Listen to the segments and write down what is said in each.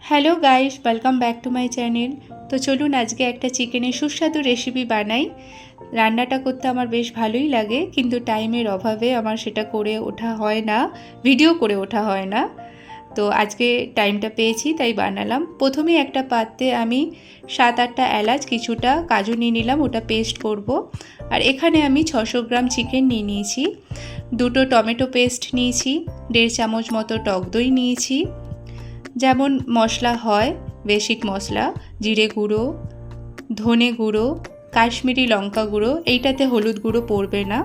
Hello guys, welcome back to my channel. তো চলুন আজকে একটা চিকেনের সুস্বাদু রেসিপি বানাই। রান্নাটা করতে আমার বেশ ভালোই লাগে, কিন্তু টাইমের অভাবে আমার সেটা করে ওঠা হয় না, ভিডিও করে ওঠা হয় না। তো আজকে টাইমটা পেয়েছি তাই বানালাম। প্রথমেই একটা পাত্রে আমি 7-8টা এলাচ, কিছুটা কাজু নিয়ে নিলাম, ওটা পেস্ট করব। আর এখানে আমি 600 গ্রাম চিকেন নিয়ে নিয়েছি, 2টো টমেটো পেস্ট নিয়েছি, 1.5 চামচ মতো টক দই নিয়েছি। যেমন মশলা হয় বেসিক মশলা, জিরে গুঁড়ো, ধনে গুঁড়ো, কাশ্মীরি লঙ্কা গুঁড়ো, এইটাতে হলুদ গুঁড়ো পড়বে না,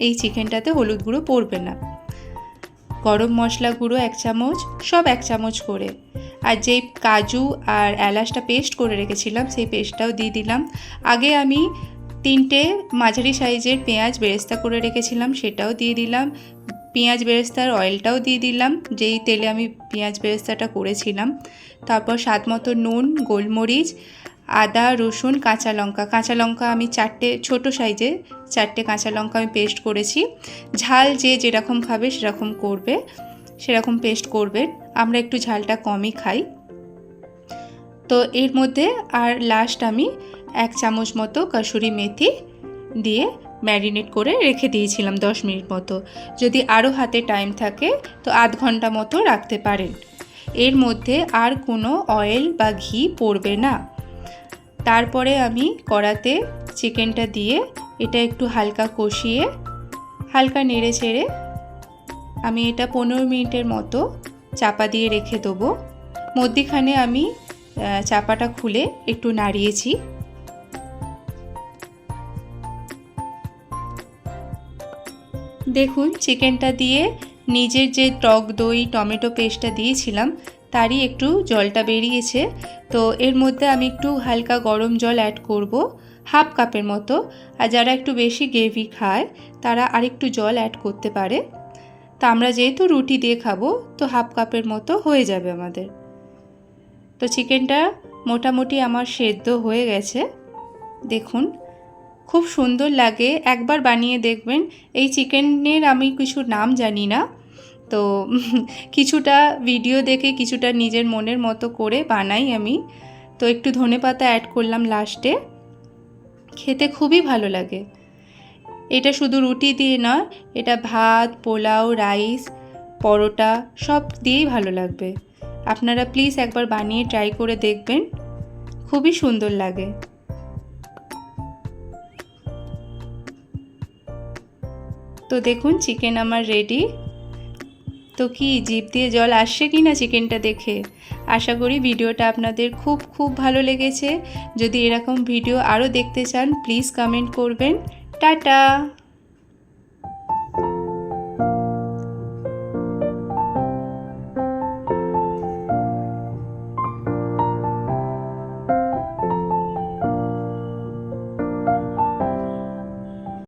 এই চিকেনটাতে হলুদ গুঁড়ো পড়বে না। গরম মশলা গুঁড়ো 1 চামচ, সব 1 চামচ করে। আর যেই কাজু আর এলাচটা পেস্ট করে রেখেছিলাম সেই পেস্টটাও দিয়ে দিলাম। আগে আমি 3টে মাঝারি সাইজের পেঁয়াজ বেরেস্তা করে রেখেছিলাম, সেটাও দিয়ে দিলাম। পেঁয়াজ বেরেস্তার অয়েলটাও দিয়ে দিলাম, যেই তেলে আমি পেঁয়াজ বেরেস্তাটা করেছিলাম। তারপর স্বাদ মতো নুন, গোলমরিচ, আদা, রসুন, কাঁচা লঙ্কা আমি 4টে ছোট সাইজে 4টে কাঁচা লঙ্কা আমি পেস্ট করেছি। ঝাল যে যেরকম খাবে সেরকম করবে, সেরকম পেস্ট করবে। আমরা একটু ঝালটা কমই খাই। তো এর মধ্যে আর লাস্ট আমি 1 চামচ মতো কসুরি মেথি দিয়ে ম্যারিনেট করে রেখে দিয়েছিলাম 10 মিনিট মতো। যদি আরও হাতে টাইম থাকে তো আধ ঘন্টা মতো রাখতে পারেন। এর মধ্যে আর কোনো অয়েল বা ঘি পড়বে না। তারপরে আমি কড়াতে চিকেনটা দিয়ে এটা একটু হালকা কষিয়ে, হালকা নেড়ে চেড়ে আমি এটা 15 মিনিটের মতো চাপা দিয়ে রেখে দেবো। মধ্যিখানে আমি চাপাটা খুলে একটু নাড়িয়েছি। দেখুন চিকেনটা দিয়ে নিজের যে টক দই টমেটো পেস্টটা দিয়েছিলাম তারই একটু জলটা বেরিয়েছে। তো এর মধ্যে আমি একটু হালকা গরম জল অ্যাড করব, হাফ কাপের মতো। আর যারা একটু বেশি গ্রেভি খায় তারা আরেকটু জল অ্যাড করতে পারে। তা আমরা যেহেতু রুটি দিয়ে খাবো তো হাফ কাপের মতো হয়ে যাবে আমাদের। তো চিকেনটা মোটামুটি আমার সেদ্ধ হয়ে গেছে। দেখুন খুব সুন্দর লাগে, একবার বানিয়ে দেখবেন। এই চিকেনের আমি কিছু নাম জানি না, তো কিছুটা ভিডিও দেখে কিছুটা নিজের মনের মতো করে বানাই আমি। তো একটু ধনেপাতা অ্যাড করলাম লাস্টে, খেতে খুবই ভালো লাগে। এটা শুধু রুটি দিয়ে নয়, এটা ভাত, পোলাও, রাইস, পরোটা সব দিয়েই ভালো লাগবে। আপনারা প্লিজ একবার বানিয়ে ট্রাই করে দেখবেন, খুবই সুন্দর লাগে। তো দেখুন চিকেন আমার রেডি। তো কি জিভ দিয়ে জল আসছে কি না চিকেনটা দেখে? আশা করি ভিডিওটা আপনাদের খুব ভালো লেগেছে। যদি এরকম ভিডিও আরও দেখতে চান প্লিজ কমেন্ট করবেন। টাটা।